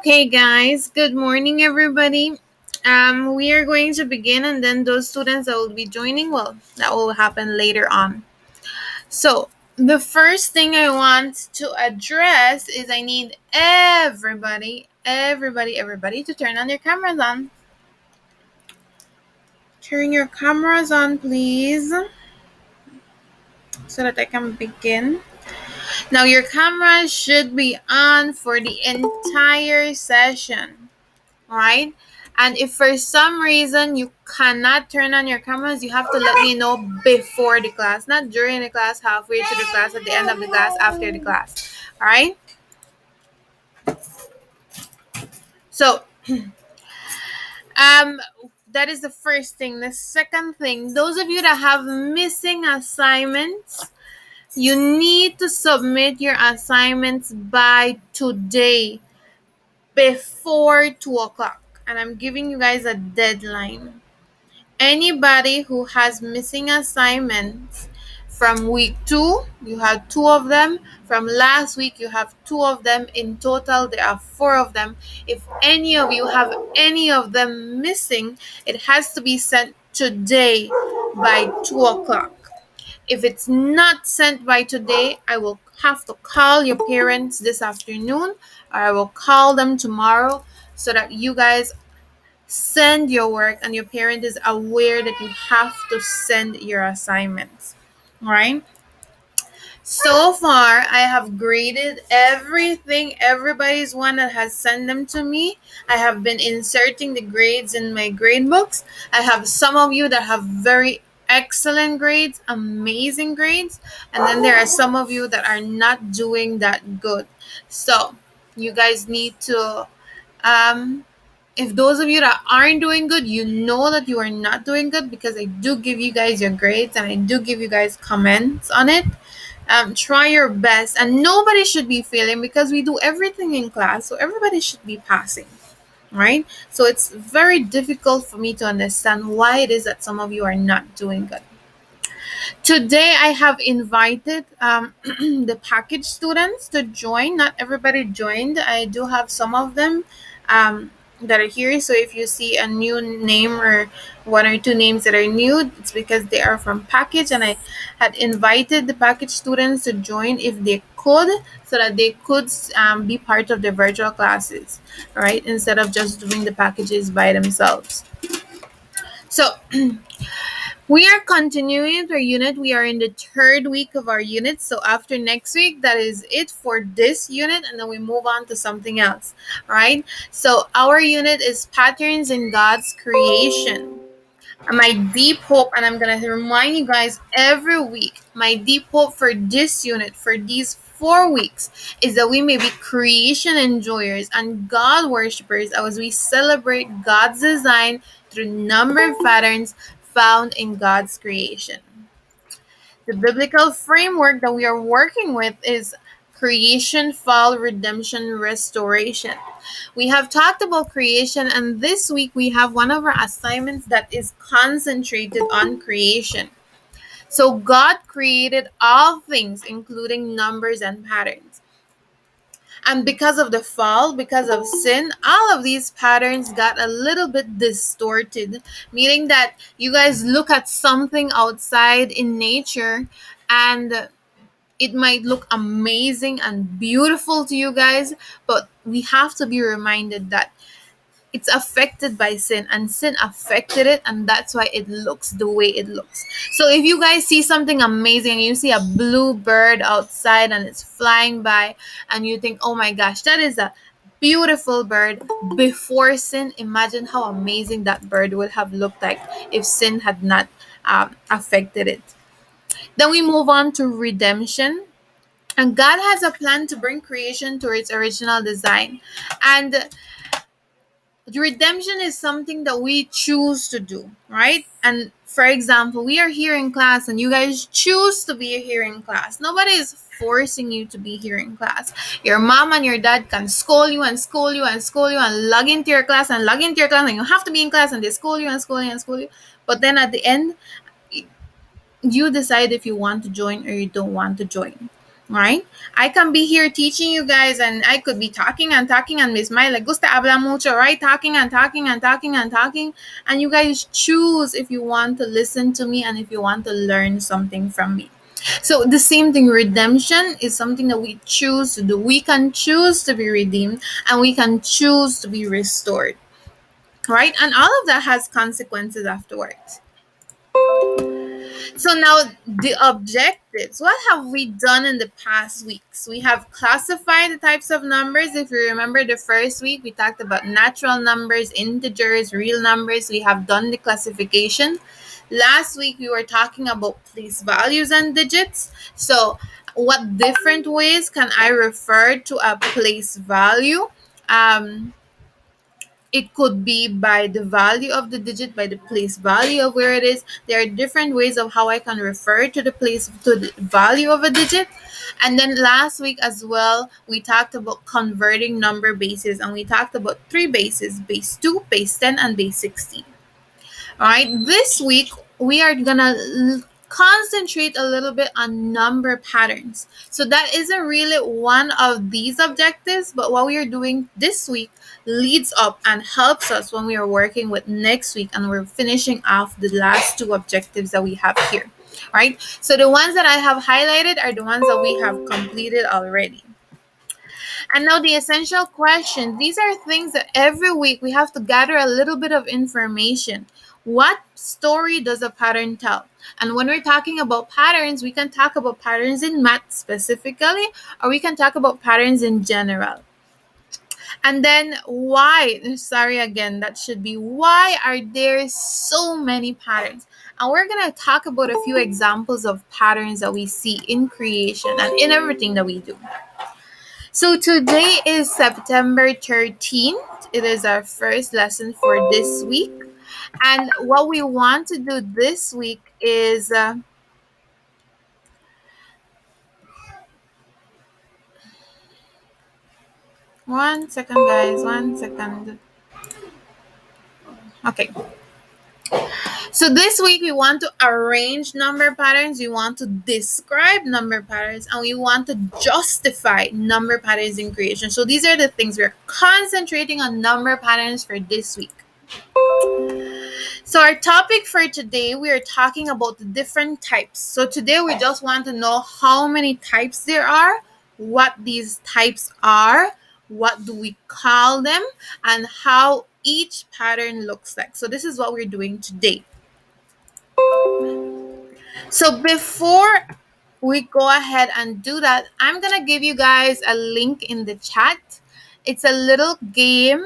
Okay, guys, good morning, everybody. We are going to begin, and then those students that will be joining, well, that will happen later on. So, the first thing I want to address is I need everybody to turn on your cameras on. Turn your cameras on, please, so that I can begin. Now, your camera should be on for the entire session. All right, and if for some reason you cannot turn on your cameras, you have to let me know before the class, not during the class, halfway to the class, at the end of the class, after the class. All right, so um that is the first thing. The second thing, those of you that have missing assignments, you need to submit your assignments by today before 2 o'clock, and I'm giving you guys a deadline. Anybody who has missing assignments from week 2, you have 2 of them. From last week, you have 2 of them. In total, there are 4 of them. If any of you have any of them missing, it has to be sent today by 2 o'clock. If it's not sent by today, I will have to call your parents this afternoon, or I will call them tomorrow, so that you guys send your work and your parent is aware that you have to send your assignments. All right, so far I have graded everybody's one that has sent them to me. I have been inserting the grades in my grade books. I have some of you that have very excellent grades, amazing grades, and then there are some of you that are not doing that good. So you guys need to um if those of you that aren't doing good, you know that you are not doing good, because I do give you guys your grades and I do give you guys comments on it. Try your best, and nobody should be failing, because we do everything in class, so everybody should be passing, right? So it's very difficult for me to understand why it is that some of you are not doing good. Today, I have invited the package students to join. Not everybody joined. I do have some of them that are here. So if you see a new name or 1 or 2 names that are new, it's because they are from package. And I had invited the package students to join if they could, so that they could be part of the virtual classes, right? Instead of just doing the packages by themselves. So we are continuing with our unit. We are in the 3rd week of our unit. So after next week, that is it for this unit, and then we move on to something else. All right. So our unit is patterns in God's creation. My deep hope, and I'm gonna remind you guys every week, my deep hope for this unit, for these 4 weeks, is that we may be creation enjoyers and God worshippers as we celebrate God's design through numbered patterns found in God's creation. The biblical framework that we are working with is creation, fall, redemption, restoration. We have talked about creation, and this week we have one of our assignments that is concentrated on creation. So, God created all things, including numbers and patterns. And because of the fall, because of sin, all of these patterns got a little bit distorted, meaning that you guys look at something outside in nature and it might look amazing and beautiful to you guys, but we have to be reminded that it's affected by sin, and sin affected it, and that's why it looks the way it looks. So if you guys see something amazing, you see a blue bird outside and it's flying by, and you think, oh my gosh, that is a beautiful bird, before sin, imagine how amazing that bird would have looked like if sin had not affected it. Then we move on to redemption. And God has a plan to bring creation to its original design. And redemption is something that we choose to do, right? And for example, we are here in class and you guys choose to be here in class. Nobody is forcing you to be here in class. Your mom and your dad can scold you and scold you and scold you and log into your class and log into your class, and you have to be in class, and they scold you and scold you and scold you. But then at the end, you decide if you want to join or you don't want to join. right? I can be here teaching you guys, and I could be talking and talking, and Miss Mai like gusta habla mucho, right? Talking and talking and talking and talking, and you guys choose if you want to listen to me and if you want to learn something from me. So the same thing, redemption is something that we choose to do. We can choose to be redeemed, and we can choose to be restored, right? And all of that has consequences afterwards. So now the objectives. What have we done in the past weeks? We have classified the types of numbers. If you remember the first week, we talked about natural numbers, integers, real numbers. We have done the classification. Last week, we were talking about place values and digits. So what different ways can I refer to a place value? Um, it could be by the value of the digit, by the place value of where it is. There are different ways of how I can refer to the place, to the value of a digit. And then last week as well, we talked about converting number bases, and we talked about three bases: base 2, base 10, and base 16. All right, this week we are gonna concentrate a little bit on number patterns. So that isn't really one of these objectives, but what we are doing this week leads up and helps us when we are working with next week and we're finishing off the last two objectives that we have here. Right? So the ones that I have highlighted are the ones that we have completed already. And now the essential questions. These are things that every week we have to gather a little bit of information. What story does a pattern tell? And when we're talking about patterns, we can talk about patterns in math specifically, or we can talk about patterns in general. And then why? Sorry again, that should be why are there so many patterns? And we're going to talk about a few examples of patterns that we see in creation and in everything that we do. So today is September 13th. It is our first lesson for this week. And what we want to do this week is one second, guys, 1 second. Okay. So this week we want to arrange number patterns, we want to describe number patterns, and we want to justify number patterns in creation. So these are the things we're concentrating on: number patterns for this week. So our topic for today, we are talking about the different types. So today we just want to know how many types there are, what these types are, what do we call them, and how each pattern looks like. So this is what we're doing today. So before we go ahead and do that, I'm going to give you guys a link in the chat. It's a little game,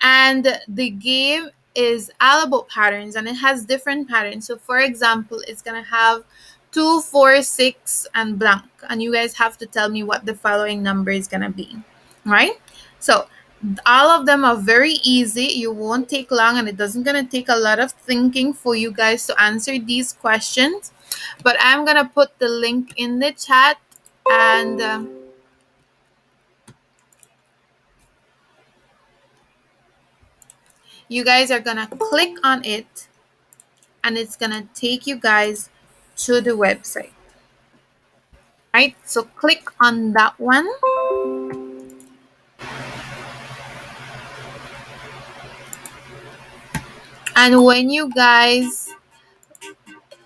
and the game is all about patterns, and it has different patterns. So for example, it's going to have 2, 4, 6, and blank, and you guys have to tell me what the following number is going to be, right? So all of them are very easy. You won't take long, and it doesn't going to take a lot of thinking for you guys to answer these questions. But I'm going to put the link in the chat, and you guys are going to click on it, and it's going to take you guys to the website. Right? So click on that one. And when you guys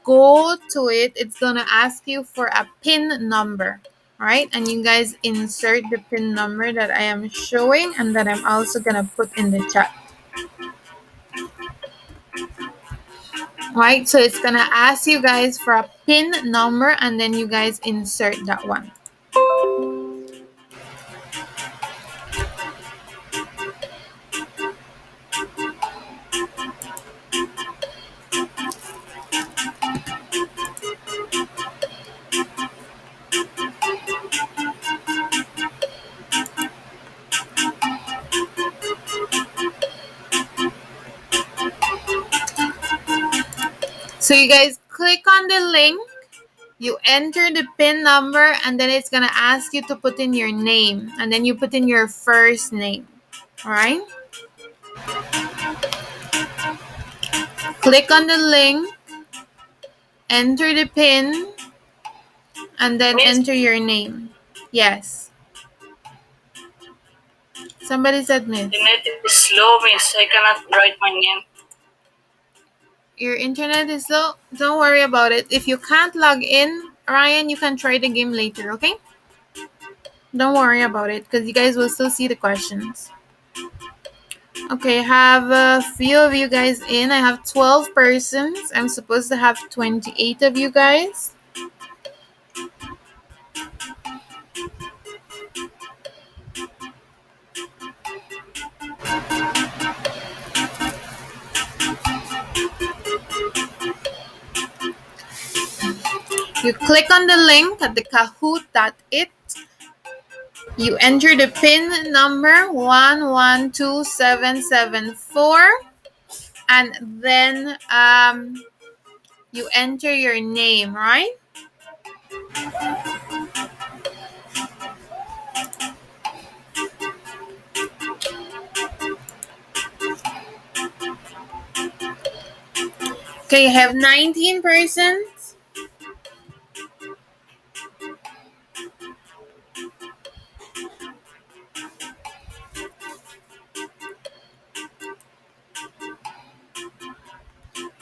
go to it, it's going to ask you for a PIN number. Right? And you guys insert the PIN number that I am showing and that I'm also going to put in the chat. Right? So it's going to ask you guys for a PIN number, and then you guys insert that one. So you guys click on the link, you enter the PIN number, and then it's going to ask you to put in your name, and then you put in your first name. All right? Click on the link, enter the PIN, and then enter your name. Yes. Somebody said miss. The net is slow, miss. I cannot write my name. Your internet is slow? Don't worry about it. If you can't log in, Ryan, you can try the game later, okay? Don't worry about it because you guys will still see the questions. Okay, I have a few of you guys in. I have 12 persons. I'm supposed to have 28 of you guys. You click on the link at the kahoot.it. You enter the PIN number 112774, and then you enter your name, right? Okay, you have 19 persons.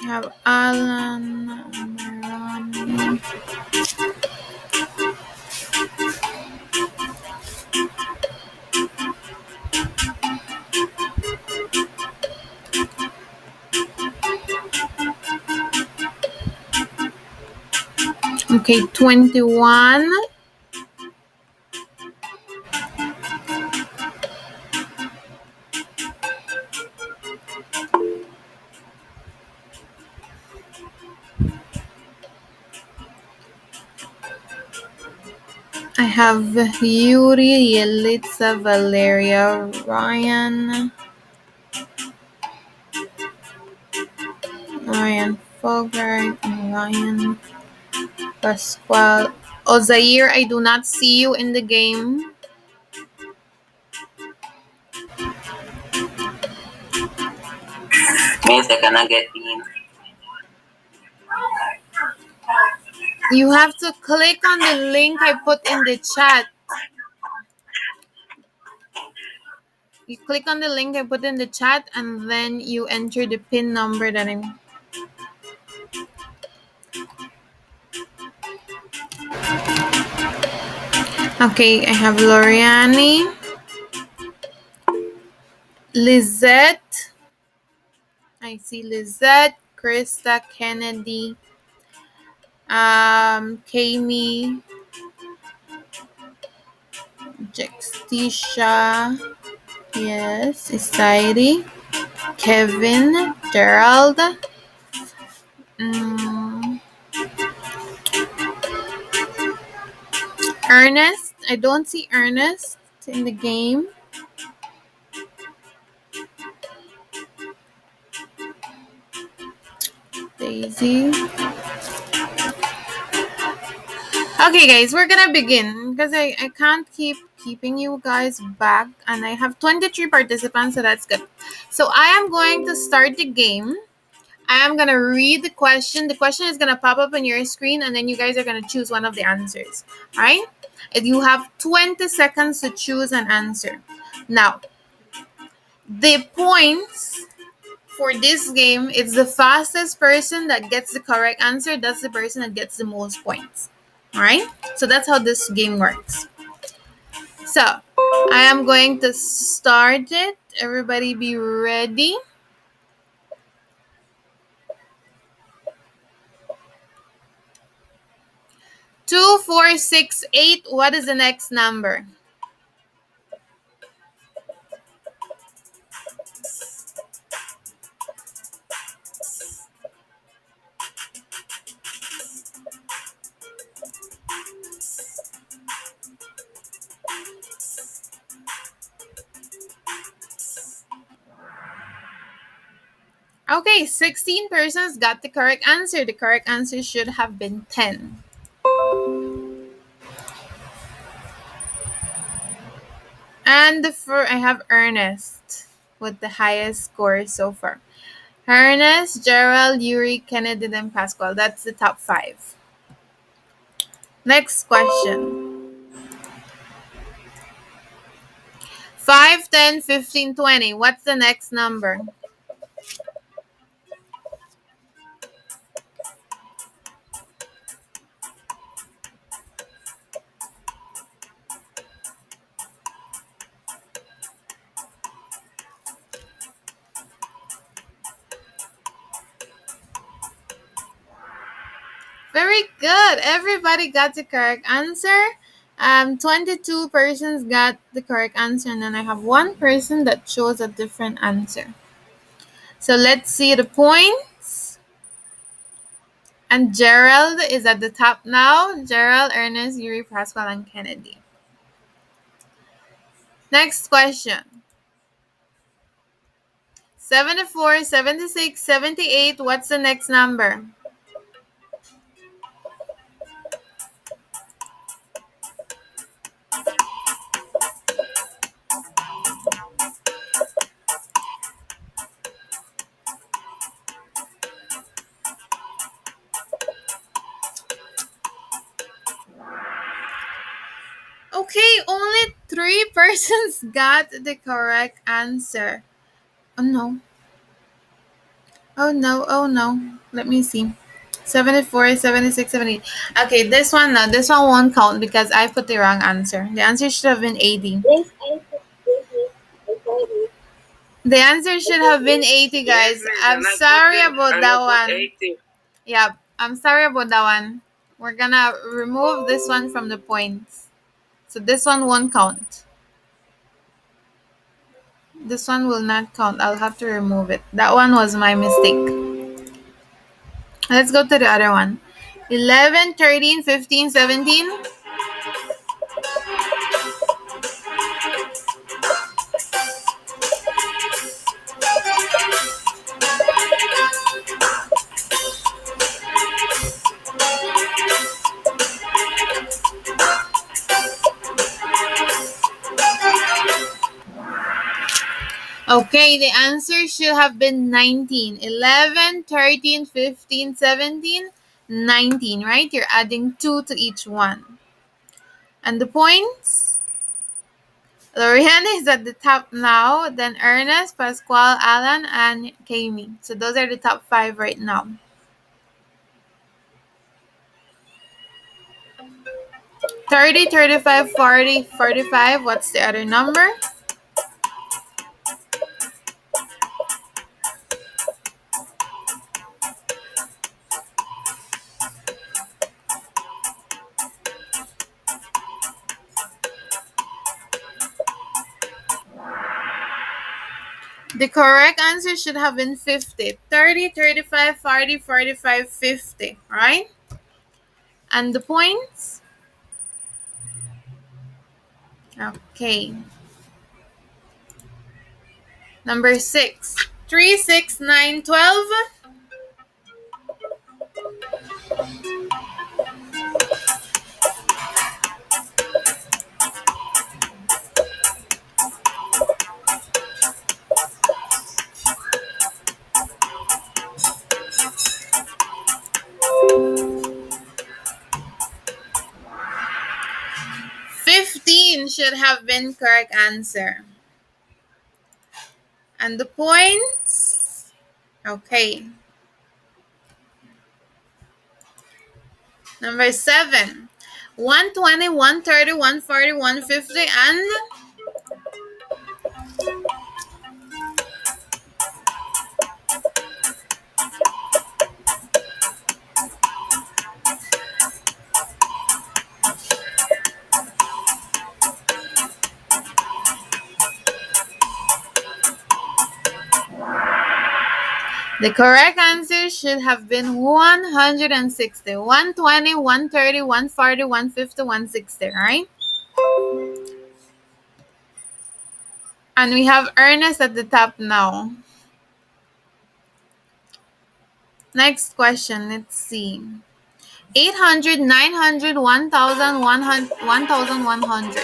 You have Alan, Maran. Okay, 21. I have Yuri, Yelitsa, Valeria, Ryan Fogart, and Ryan Pascual. Ozair, I do not see you in the game. Miss, I cannot get in. You have to click on the link I put in the chat. You click on the link I put in the chat and then you enter the PIN number that I'm. Okay, I have Loriani, Lizette. I see Lizette, Krista, Kennedy, Kami, Jextisha, yes, Isairi, Kevin, Gerald, Ernest. I don't see Ernest in the game. Daisy. Okay, guys, we're gonna begin because I can't keep keeping you guys back, and I have 23 participants, so that's good. So I am going to start the game. I am gonna read the question. The question is gonna pop up on your screen, and then you guys are gonna choose one of the answers. All right? And you have 20 seconds to choose an answer. Now, the points for this game, it's the fastest person that gets the correct answer. That's the person that gets the most points. All right? So that's how this game works. So I am going to start it. Everybody be ready. 2468. What is the next number? Okay, 16 persons got the correct answer. The correct answer should have been 10. And I have Ernest with the highest score so far. Ernest, Gerald, Yuri, Kennedy, and Pascual. That's the top 5. Next question. 5, 10, 15, 20. What's the next number? Very good. Everybody got the correct answer. 22 persons got the correct answer, and then I have one person that chose a different answer. So let's see the points. And Gerald is at the top now. Gerald, Ernest, Yuri, Pascal, and Kennedy. Next question. 74, 76, 78. What's the next number? Okay, only 3 persons got the correct answer. Oh no. Oh no, oh no. Let me see. 74, 76, 78. Okay, this one no, this one won't count because I put the wrong answer. The answer should have been 80. Yes, I tried it. The answer should have been 80, guys. I'm sorry about that one. 80. Yeah, I'm sorry about that one. We're gonna remove this one from the points. So this one won't count. This one will not count. I'll have to remove it. That one was my mistake. Let's go to the other one. 11, 13, 15, 17. Okay, the answer should have been 19. 11, 13, 15, 17, 19, right? You're adding 2 to each one. And the points? Lorianne is at the top now, then Ernest, Pasquale, Alan, and Kami. So those are the top 5 right now. 30, 35, 40, 45. What's the other number? The correct answer should have been 50. 30, 35, 40, 45, 50, right? And the points? Okay. Number 6. 3, 6, 9, 12. 15 should have been correct answer. And the points? Okay. Number 7. 120, 130, 140, 150, and the correct answer should have been 160. 120, 130, 140, 150, 160, right? And we have Ernest at the top now. Next question, let's see. 800, 900, 1,000, 1,100.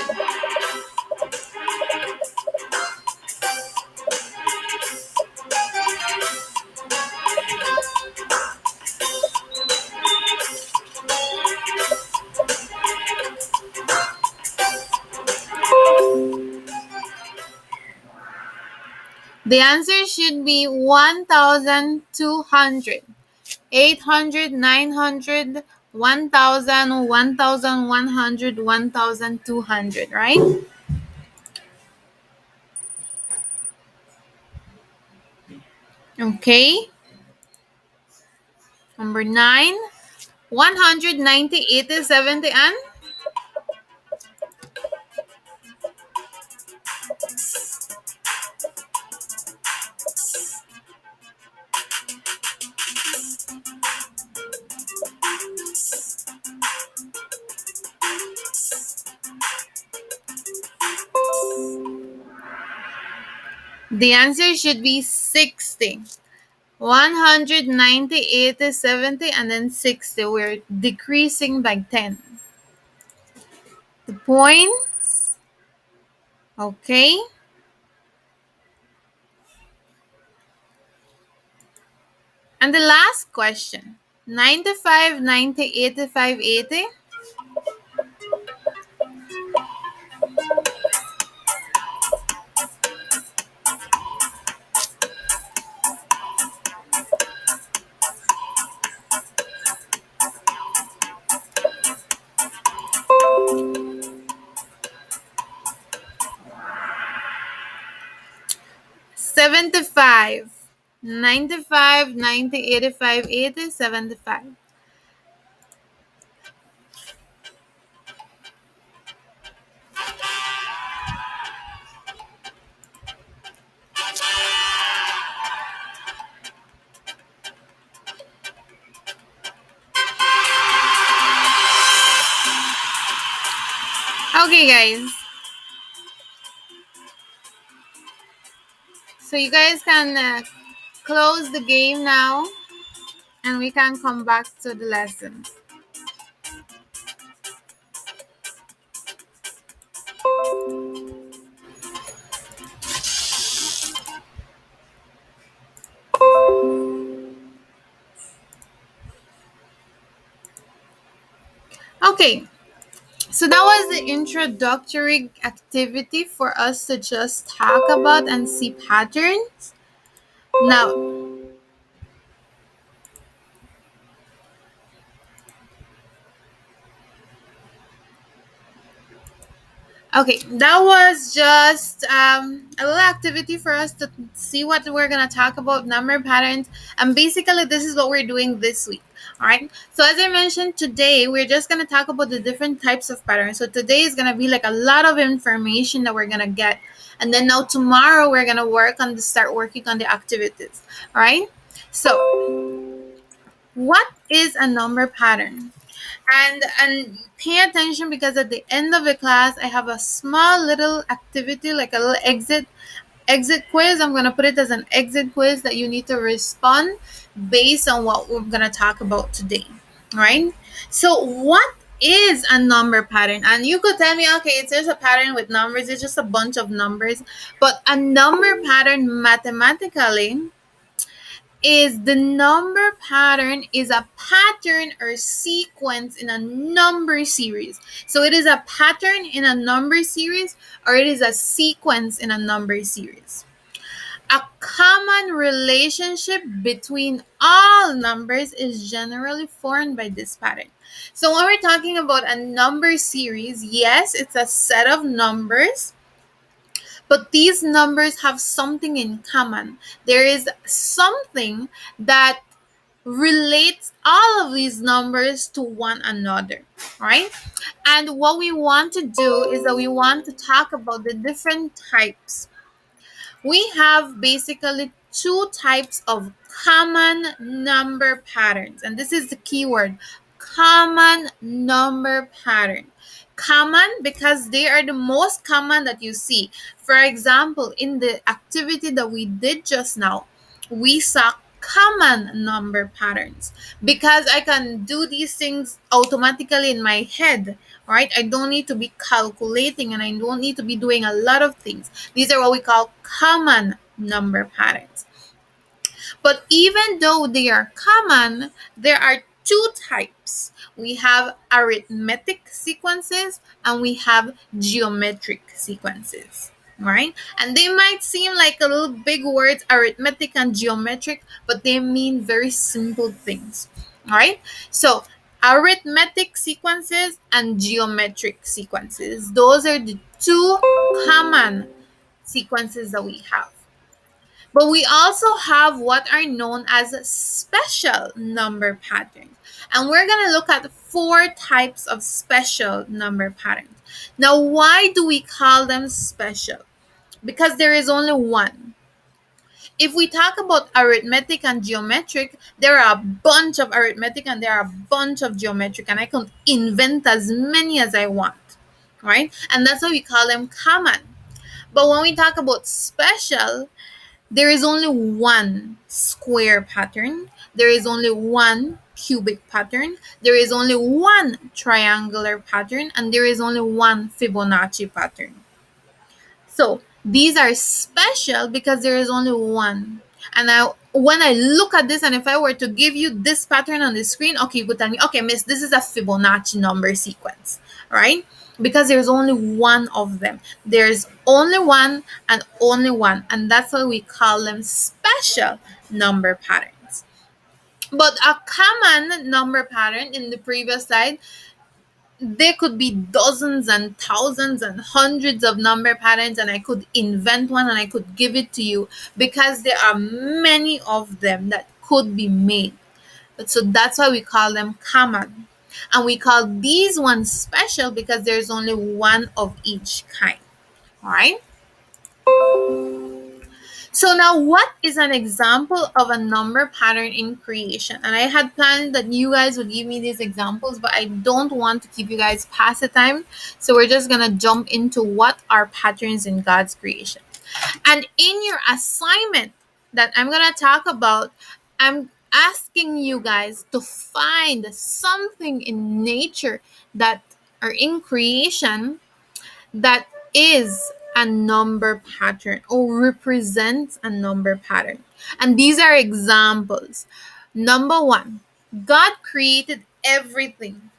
The answer should be 1,200. 800, 900, 1,000, 1,100, 1,200, right? Okay. Number 9, 190, 80, 70, and 'The answer should be 60. 190, 80, 70, and then 60. We're decreasing by 10. The points, okay. And the last question, 95, 90, 85, 80. Seventy-five, 95, 90, 85, 80, 75. Okay, guys. So you guys can close the game now and we can come back to the lesson. Okay, so that was the introductory activity for us to just talk about and see patterns. Now, okay, that was just a little activity for us to see what we're going to talk about, number patterns. And basically, this is what we're doing this week. All right. So, as I mentioned, today we're just going to talk about the different types of patterns. So, today is going to be like a lot of information that we're going to get. And then now, tomorrow, we're going to start working on the activities. All right. So, what is a number pattern? And pay attention because at the end of the class I have a small little activity, like a little exit quiz. I'm going to put it as an exit quiz that you need to respond based on what we're going to talk about today. Right? So what is a number pattern? And you could tell me, okay, it's just a pattern with numbers, it's just a bunch of numbers. But a number pattern mathematically is the number pattern is a pattern or sequence in a number series. So it is a pattern in a number series or it is a sequence in a number series. A common relationship between all numbers is generally formed by this pattern. So when we're talking about a number series, yes, it's a set of numbers, but these numbers have something in common. There is something that relates all of these numbers to one another, right? And what we want to do is that we want to talk about the different types. We have basically two types of common number patterns, and this is the key word, common number pattern. Common because they are the most common that you see. For example, in the activity that we did just now, we saw common number patterns because I can do these things automatically in my head, right? I don't need to be calculating and I don't need to be doing a lot of things. These are what we call common number patterns. But even though they are common, there are two types. We have arithmetic sequences and we have geometric sequences. right? And they might seem like a little big words, arithmetic and geometric, but they mean very simple things, all right? So, arithmetic sequences and geometric sequences, those are the two common sequences that we have. But we also have what are known as special number patterns. And we're going to look at four types of special number patterns. Now, why do we call them special? Because there is only one. If we talk about arithmetic and geometric, there are a bunch of arithmetic and there are a bunch of geometric, and I can invent as many as I want, right? And that's why we call them common. But when we talk about special, there is only one square pattern. There is only one cubic pattern. There is only one triangular pattern. And there is only one Fibonacci pattern. So these are special because there is only one. And when I look at this, and if I were to give you this pattern on the screen, okay, you could tell me, okay, miss, this is a Fibonacci number sequence, right? Because there's only one of them. There's only one and only one. And that's why we call them special number patterns. But a common number pattern in the previous slide, there could be dozens and thousands and hundreds of number patterns, and I could invent one and I could give it to you because there are many of them that could be made. But so that's why we call them common. And we call these ones special because there's only one of each kind. All right? So now, what is an example of a number pattern in creation? And I had planned that you guys would give me these examples, but I don't want to keep you guys past the time. So we're just going to jump into what are patterns in God's creation. And in your assignment that I'm going to talk about, I'm asking you guys to find something in nature that or in creation that is a number pattern or represents a number pattern. And these are examples. Number one, God created everything.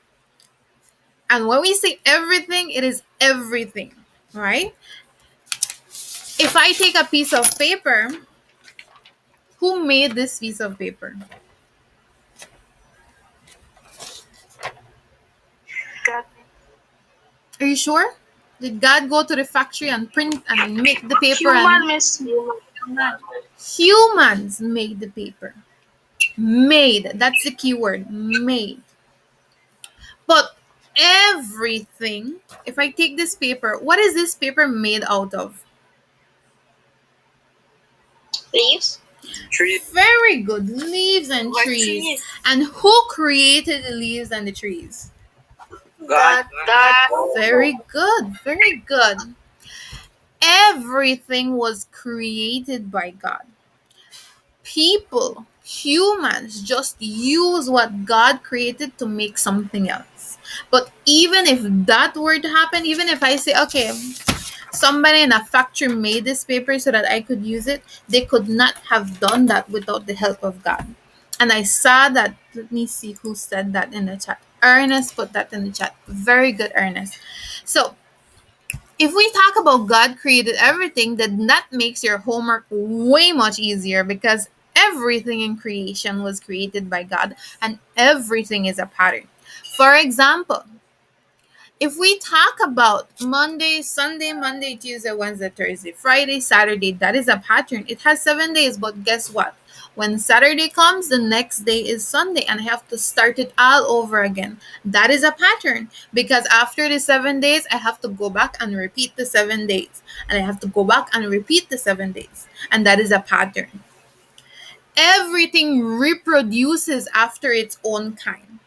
And when we say everything, it is everything, right? If I take a piece of paper, who made this piece of paper? God. Are you sure? Did God go to the factory and print and make the paper? Human, And miss. Human. humans made the paper. Made. That's the key word. Made. But everything, if I take this paper, what is this paper made out of? Leaves. Trees. Very good. Leaves and What trees. trees? And who created the leaves and the trees? God. God. Very good. Very good. Everything was created by God. People, humans, just use what God created to make something else. But even if that were to happen, even if I say, okay, somebody in a factory made this paper so that I could use it, they could not have done that without the help of God. And I saw that. Let me see who said that in the chat. Ernest put that in the chat. Very good, Ernest. So, if we talk about God created everything, then that makes your homework way much easier because everything in creation was created by God and everything is a pattern. For example, if we talk about Monday, Sunday, Monday, Tuesday, Wednesday, Thursday, Friday, Saturday, that is a pattern. It has 7 days, but guess what? When Saturday comes, the next day is Sunday, and I have to start it all over again. That is a pattern because after the 7 days, I have to go back and repeat the 7 days, and I have to go back and repeat the 7 days, and that is a pattern. Everything reproduces after its own kind.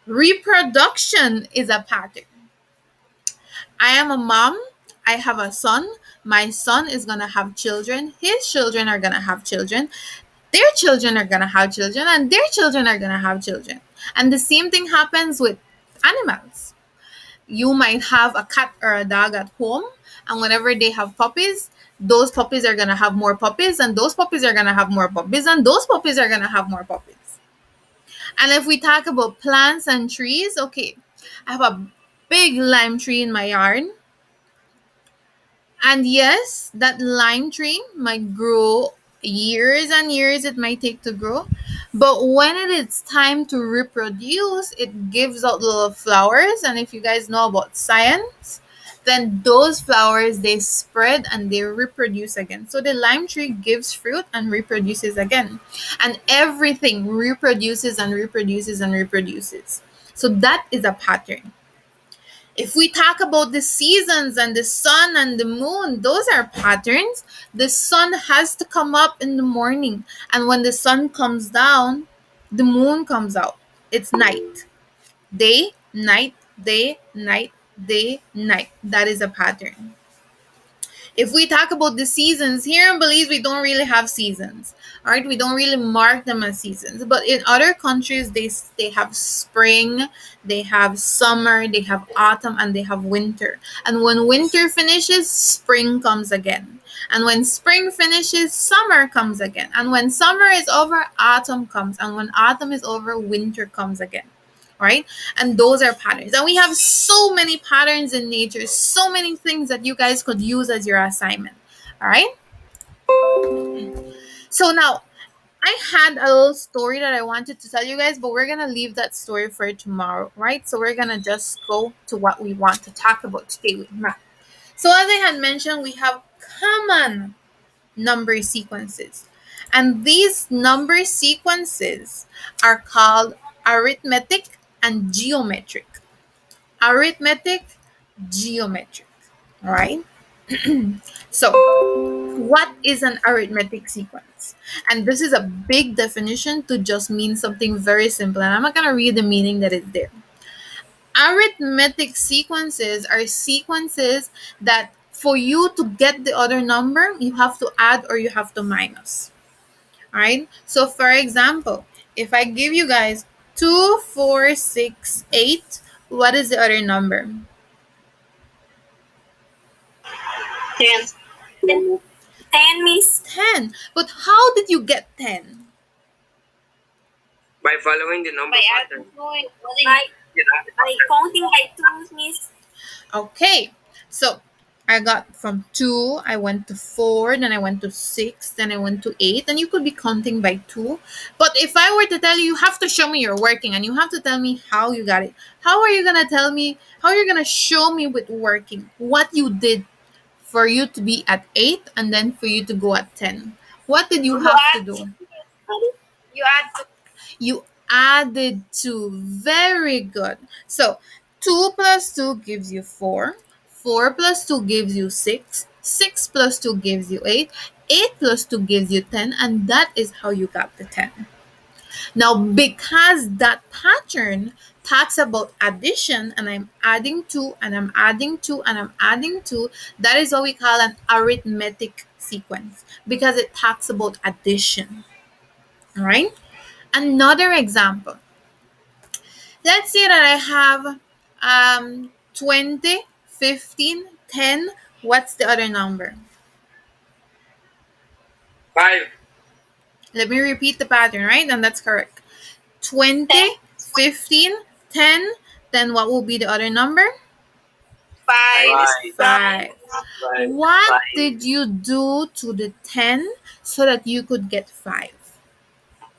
Reproduction is a pattern. I am a mom. I have a son. My son is going to have children. His children are going to have children. Their children are going to have children. And their children are going to have children. And the same thing happens with animals. You might have a cat or a dog at home. And whenever they have puppies, those puppies are going to have more puppies. And those puppies are going to have more puppies. And those puppies are going to have more puppies. And if we talk about plants and trees, okay, I have a big lime tree in my yard. And yes, that lime tree might grow years and years, it might take to grow. But when it is time to reproduce, it gives out little flowers. And if you guys know about science, then those flowers they spread and they reproduce again. So the lime tree gives fruit and reproduces again. And everything reproduces and reproduces and reproduces. So that is a pattern. If we talk about the seasons and the sun and the moon, those are patterns. The sun has to come up in the morning, and when the sun comes down, the moon comes out. It's night. Day, night, day, night, day, night. That is a pattern. If we talk about the seasons, here in Belize, we don't really have seasons. All right, we don't really mark them as seasons. But in other countries, they have spring, they have summer, they have autumn, and they have winter. And when winter finishes, spring comes again. And when spring finishes, summer comes again. And when summer is over, autumn comes. And when autumn is over, winter comes again. Right? And those are patterns. And we have so many patterns in nature, so many things that you guys could use as your assignment. All right? So now, I had a little story that I wanted to tell you guys, but we're going to leave that story for tomorrow, right? So we're going to just go to what we want to talk about today with math. So as I had mentioned, we have common number sequences. And these number sequences are called arithmetic and geometric. Arithmetic, geometric. All right. So, what is an arithmetic sequence? And this is a big definition to just mean something very simple. And I'm not going to read the meaning that is there. Arithmetic sequences are sequences that for you to get the other number, you have to add or you have to minus. All right. So, for example, if I give you guys 2, 4, 6, 8, what is the other number? 10. 10, Miss. 10. But how did you get 10? By following the number pattern. By counting by twos, Miss. Okay. So I got from 2, I went to 4, then I went to 6, then I went to 8, and you could be counting by 2. But if I were to tell you, you have to show me you're working and you have to tell me how you got it. How are you going to tell me, how are you going to show me with working what you did for you to be at 8 and then for you to go at 10? What did you have to do? You add You added 2. Very good. So 2 plus 2 gives you 4. 4 plus 2 gives you 6. 6 plus 2 gives you 8. 8 plus 2 gives you 10. And that is how you got the 10. Now, because that pattern talks about addition, and I'm adding 2, and I'm adding 2, and I'm adding 2, that is what we call an arithmetic sequence because it talks about addition. All right? Another example. Let's say that I have 20, 15, 10. What's the other number? 5. Let me repeat the pattern, right? And that's correct. 20, 15, 10. Then what will be the other number? 5. 5. What did you do to the 10 so that you could get 5?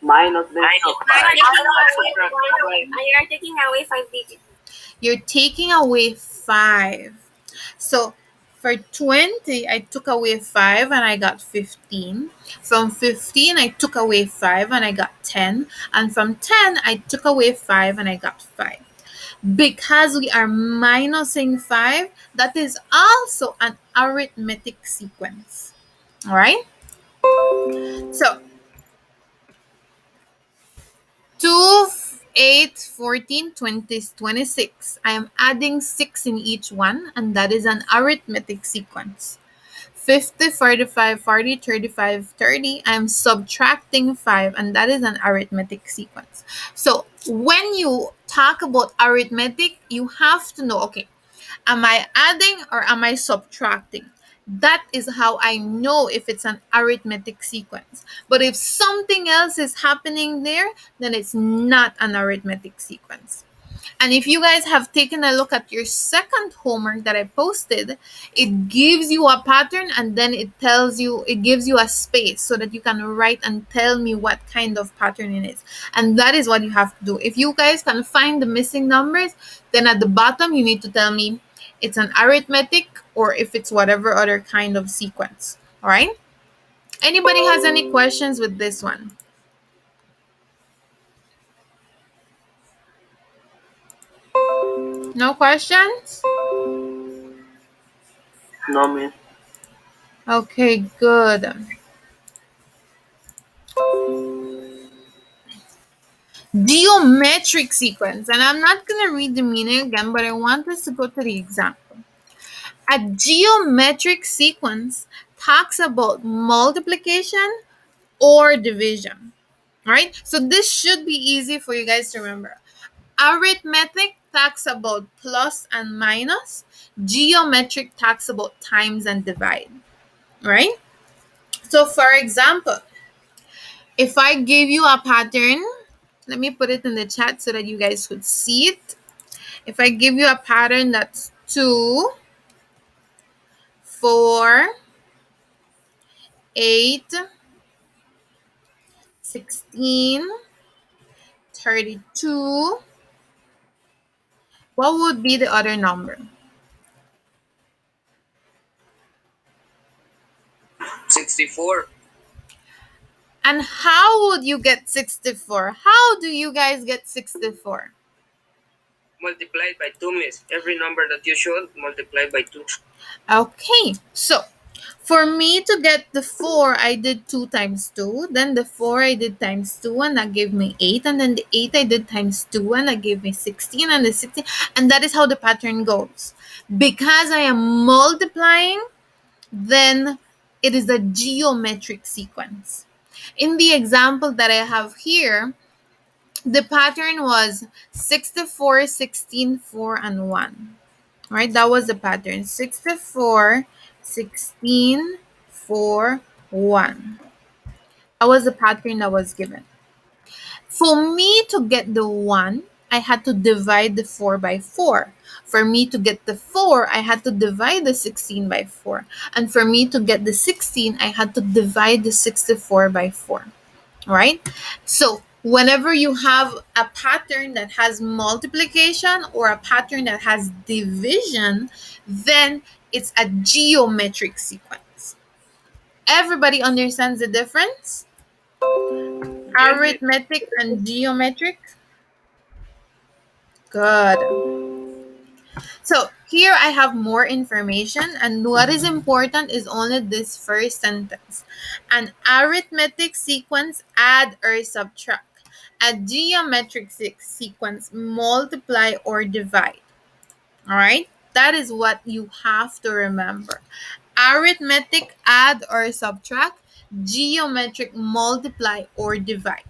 Minus the you are taking away 5 digits. You're taking away 5. So for 20, I took away 5 and I got 15. From 15, I took away 5 and I got 10. And from 10, I took away 5 and I got 5. Because we are minusing 5, that is also an arithmetic sequence. All right? So 2, 8, 14, 20, 26. I am adding 6 in each one, and that is an arithmetic sequence. 50, 45, 40, 35, 30. I am subtracting 5, and that is an arithmetic sequence. So when you talk about arithmetic, you have to know, okay, am I adding or am I subtracting? That is how I know if it's an arithmetic sequence. But if something else is happening there, then it's not an arithmetic sequence. And if you guys have taken a look at your second homework that I posted, it gives you a pattern and then it gives you a space so that you can write and tell me what kind of pattern it is. And that is what you have to do. If you guys can find the missing numbers, then at the bottom you need to tell me it's an arithmetic or if it's whatever other kind of sequence. All right? Anybody has any questions with this one? No questions? No, man. Okay, good. Geometric sequence. And I'm not going to read the meaning again, but I want us to go to the example. A geometric sequence talks about multiplication or division. All right? So this should be easy for you guys to remember. Arithmetic talks about plus and minus. Geometric talks about times and divide. Right? So for example, if I give you a pattern, let me put it in the chat so that you guys could see it. If I give you a pattern that's 2, 4, 8, 16, 32, what would be the other number? 64. And how would you get 64? How do you guys get 64? Multiplied by 2, miss. Every number that you showed, multiply by 2. Okay, so for me to get the 4, I did 2 times 2. Then the 4 I did times 2 and that gave me 8. And then the 8 I did times 2 and that gave me 16. And the 16. And that is how the pattern goes. Because I am multiplying, then it is a geometric sequence. In the example that I have here, the pattern was 64, 16, 4, and 1. Right? That was the pattern. 64, 16, 4, 1. That was the pattern that was given. For me to get the 1, I had to divide the 4 by 4. For me to get the 4, I had to divide the 16 by 4. And for me to get the 16, I had to divide the 64 by 4. Right? So whenever you have a pattern that has multiplication or a pattern that has division, then it's a geometric sequence. Everybody understands the difference? Arithmetic and geometric? Good. So here I have more information, and what is important is only this first sentence. An arithmetic sequence, add or subtract. A geometric sequence, multiply or divide. All right? That is what you have to remember. Arithmetic, add or subtract. Geometric, multiply or divide.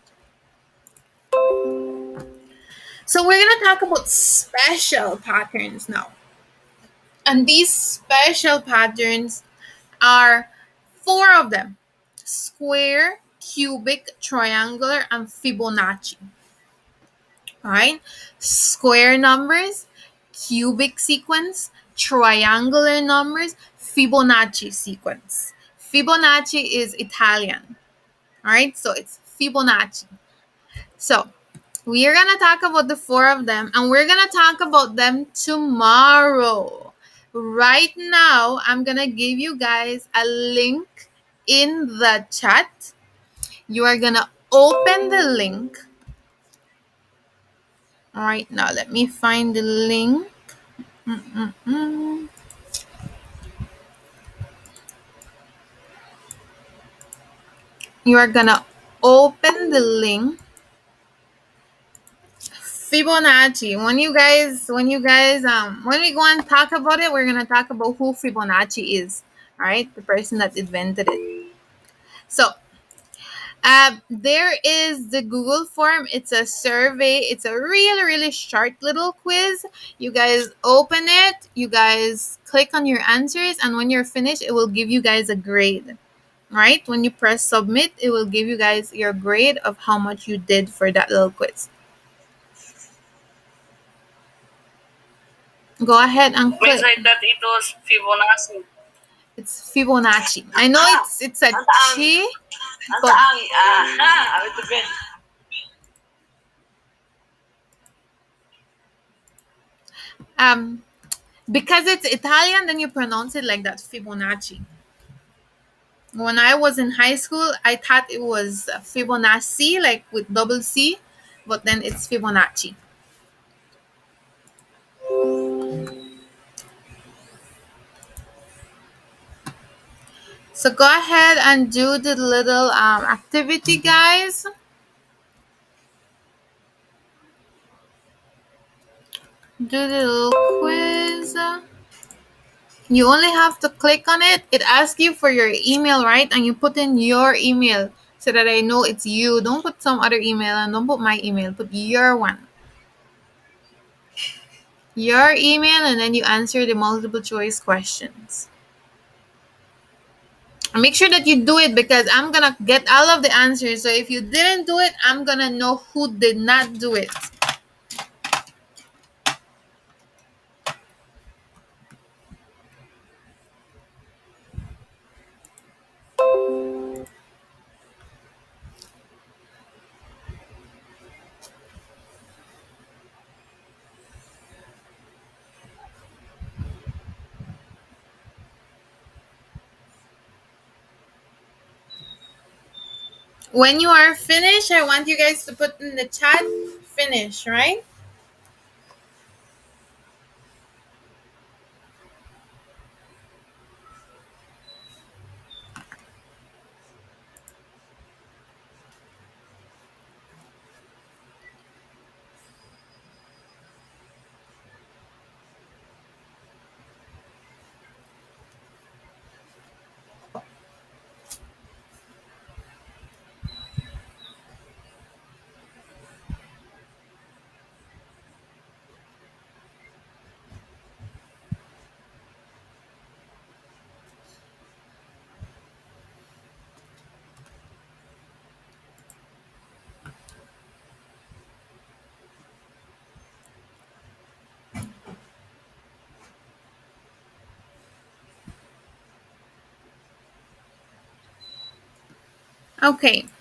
So we're going to talk about special patterns now. And these special patterns are 4 of them: square, cubic, triangular, and Fibonacci. All right? Square numbers, cubic sequence, triangular numbers, Fibonacci sequence. Fibonacci is Italian. All right? So it's Fibonacci. So we are going to talk about the 4 of them, and we're going to talk about them tomorrow. Right now, I'm going to give you guys a link in the chat. You are going to open the link. All right, now let me find the link. You are going to open the link. Fibonacci. When we go and talk about it, we're gonna talk about who Fibonacci is. All right, the person that invented it. So, there is the Google form. It's a survey. It's a really, really short little quiz. You guys open it. You guys click on your answers, and when you're finished, it will give you guys a grade. Right? When you press submit, it will give you guys your grade of how much you did for that little quiz. Go ahead and May click. side that it was Fibonacci. It's Fibonacci. I know it's a chi, Ang but taang, awit to bed. um because it's Italian, then you pronounce it like that, Fibonacci. When I was in high school, I thought it was Fibonacci, like with double C, but then it's Fibonacci. So go ahead and do the little activity, guys. Do the little quiz. You only have to click on it. It asks you for your email, right? And you put in your email so that I know it's you. Don't put some other email and don't put my email. Put your one. Your email, and then you answer the multiple choice questions. And make sure that you do it because I'm gonna get all of the answers. So if you didn't do it, I'm gonna know who did not do it. When you are finished, I want you guys to put in the chat finish, right? Okay.